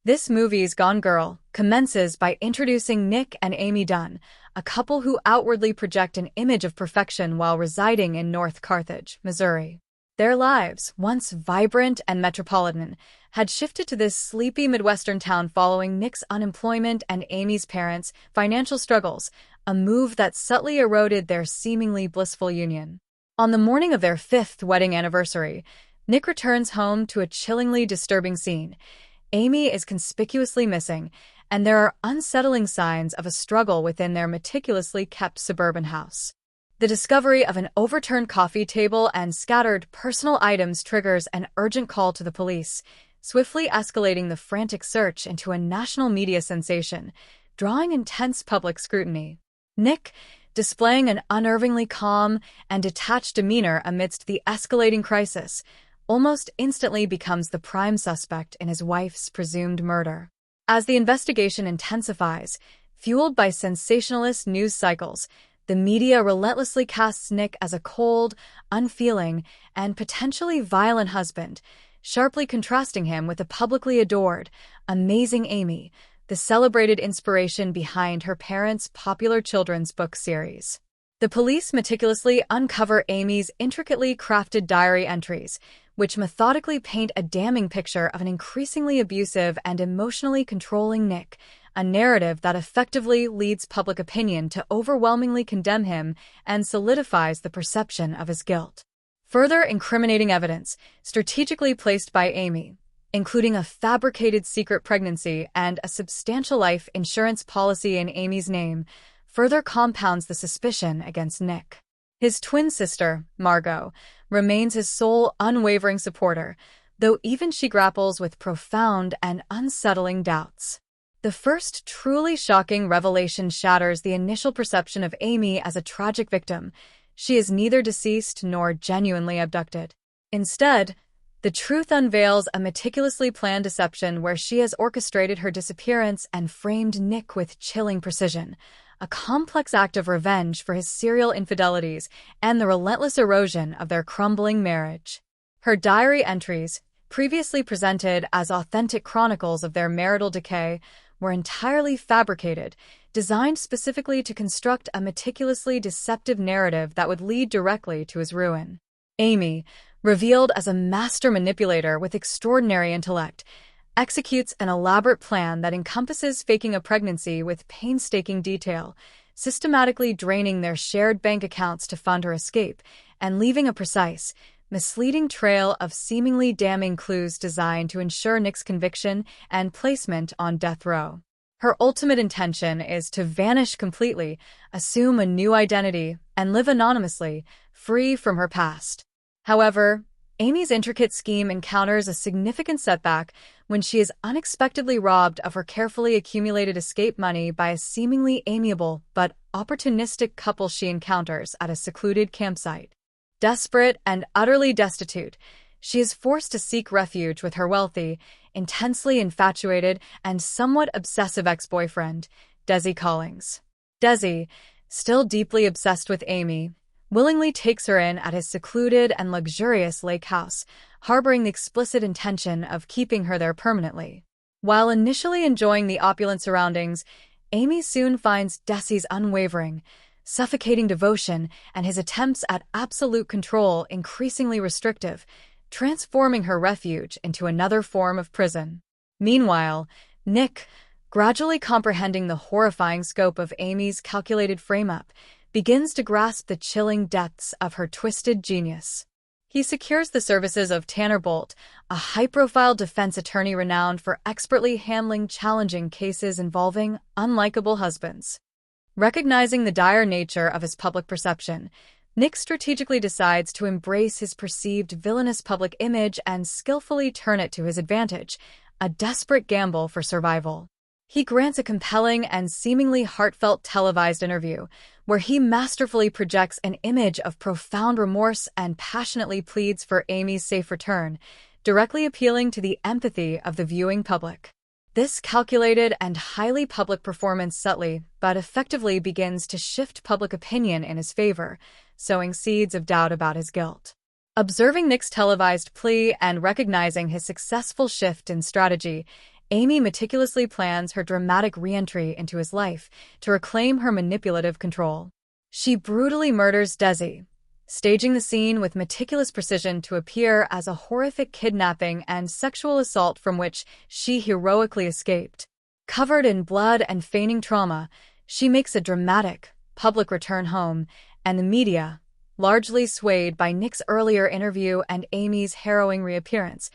This movie's Gone Girl commences by introducing Nick and Amy Dunne, a couple who outwardly project an image of perfection while residing in North Carthage, Missouri. Their lives, once vibrant and metropolitan, had shifted to this sleepy Midwestern town following Nick's unemployment and Amy's parents' financial struggles, a move that subtly eroded their seemingly blissful union. On the morning of their fifth wedding anniversary, Nick returns home to a chillingly disturbing scene. Amy is conspicuously missing, and there are unsettling signs of a struggle within their meticulously kept suburban house. The discovery of an overturned coffee table and scattered personal items triggers an urgent call to the police, swiftly escalating the frantic search into a national media sensation, drawing intense public scrutiny. Nick, displaying an unnervingly calm and detached demeanor amidst the escalating crisis, almost instantly becomes the prime suspect in his wife's presumed murder. As the investigation intensifies, fueled by sensationalist news cycles, the media relentlessly casts Nick as a cold, unfeeling, and potentially violent husband, sharply contrasting him with the publicly adored, amazing Amy, the celebrated inspiration behind her parents' popular children's book series. The police meticulously uncover Amy's intricately crafted diary entries, which methodically paint a damning picture of an increasingly abusive and emotionally controlling Nick, a narrative that effectively leads public opinion to overwhelmingly condemn him and solidifies the perception of his guilt. Further incriminating evidence, strategically placed by Amy, including a fabricated secret pregnancy and a substantial life insurance policy in Amy's name, further compounds the suspicion against Nick. His twin sister, Margot, remains his sole unwavering supporter, though even she grapples with profound and unsettling doubts. The first truly shocking revelation shatters the initial perception of Amy as a tragic victim. She is neither deceased nor genuinely abducted. Instead, the truth unveils a meticulously planned deception where she has orchestrated her disappearance and framed Nick with chilling precision, a complex act of revenge for his serial infidelities and the relentless erosion of their crumbling marriage. Her diary entries, previously presented as authentic chronicles of their marital decay, were entirely fabricated, designed specifically to construct a meticulously deceptive narrative that would lead directly to his ruin. Amy, revealed as a master manipulator with extraordinary intellect, executes an elaborate plan that encompasses faking a pregnancy with painstaking detail, systematically draining their shared bank accounts to fund her escape, and leaving a precise, misleading trail of seemingly damning clues designed to ensure Nick's conviction and placement on death row. Her ultimate intention is to vanish completely, assume a new identity, and live anonymously, free from her past. However, Amy's intricate scheme encounters a significant setback when she is unexpectedly robbed of her carefully accumulated escape money by a seemingly amiable but opportunistic couple she encounters at a secluded campsite. Desperate and utterly destitute, she is forced to seek refuge with her wealthy, intensely infatuated, and somewhat obsessive ex-boyfriend, Desi Collings. Desi, still deeply obsessed with Amy, willingly takes her in at his secluded and luxurious lake house, harboring the explicit intention of keeping her there permanently. While initially enjoying the opulent surroundings, Amy soon finds Desi's unwavering, suffocating devotion and his attempts at absolute control increasingly restrictive, transforming her refuge into another form of prison. Meanwhile, Nick, gradually comprehending the horrifying scope of Amy's calculated frame-up, begins to grasp the chilling depths of her twisted genius. He secures the services of Tanner Bolt, a high-profile defense attorney renowned for expertly handling challenging cases involving unlikable husbands. Recognizing the dire nature of his public perception, Nick strategically decides to embrace his perceived villainous public image and skillfully turn it to his advantage, a desperate gamble for survival. He grants a compelling and seemingly heartfelt televised interview, where he masterfully projects an image of profound remorse and passionately pleads for Amy's safe return, directly appealing to the empathy of the viewing public. This calculated and highly public performance subtly but effectively begins to shift public opinion in his favor, sowing seeds of doubt about his guilt. Observing Nick's televised plea and recognizing his successful shift in strategy, Amy meticulously plans her dramatic re-entry into his life to reclaim her manipulative control. She brutally murders Desi, staging the scene with meticulous precision to appear as a horrific kidnapping and sexual assault from which she heroically escaped. Covered in blood and feigning trauma, she makes a dramatic, public return home, and the media, largely swayed by Nick's earlier interview and Amy's harrowing reappearance,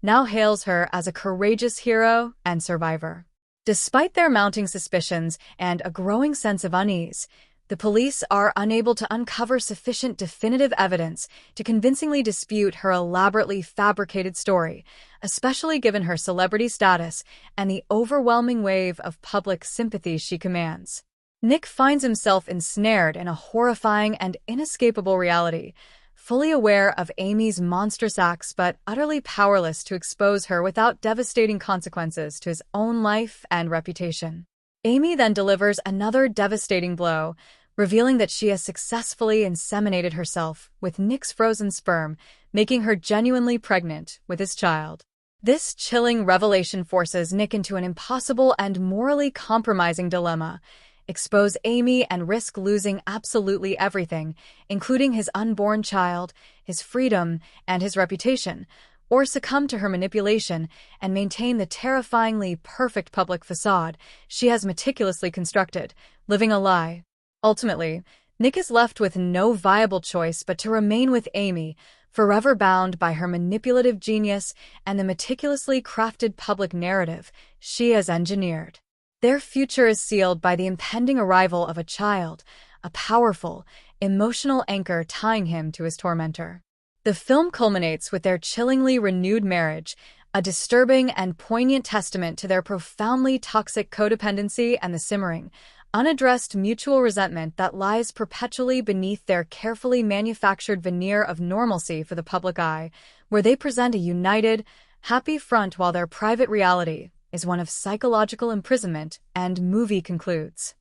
now hails her as a courageous hero and survivor. Despite their mounting suspicions and a growing sense of unease, the police are unable to uncover sufficient definitive evidence to convincingly dispute her elaborately fabricated story, especially given her celebrity status and the overwhelming wave of public sympathy she commands. Nick finds himself ensnared in a horrifying and inescapable reality, fully aware of Amy's monstrous acts but utterly powerless to expose her without devastating consequences to his own life and reputation. Amy then delivers another devastating blow, revealing that she has successfully inseminated herself with Nick's frozen sperm, making her genuinely pregnant with his child. This chilling revelation forces Nick into an impossible and morally compromising dilemma: expose Amy and risk losing absolutely everything, including his unborn child, his freedom, and his reputation, or succumb to her manipulation and maintain the terrifyingly perfect public facade she has meticulously constructed, living a lie. Ultimately, Nick is left with no viable choice but to remain with Amy, forever bound by her manipulative genius and the meticulously crafted public narrative she has engineered. Their future is sealed by the impending arrival of a child, a powerful, emotional anchor tying him to his tormentor. The film culminates with their chillingly renewed marriage, a disturbing and poignant testament to their profoundly toxic codependency and the simmering, unaddressed mutual resentment that lies perpetually beneath their carefully manufactured veneer of normalcy for the public eye, where they present a united, happy front while their private reality is one of psychological imprisonment. And movie concludes.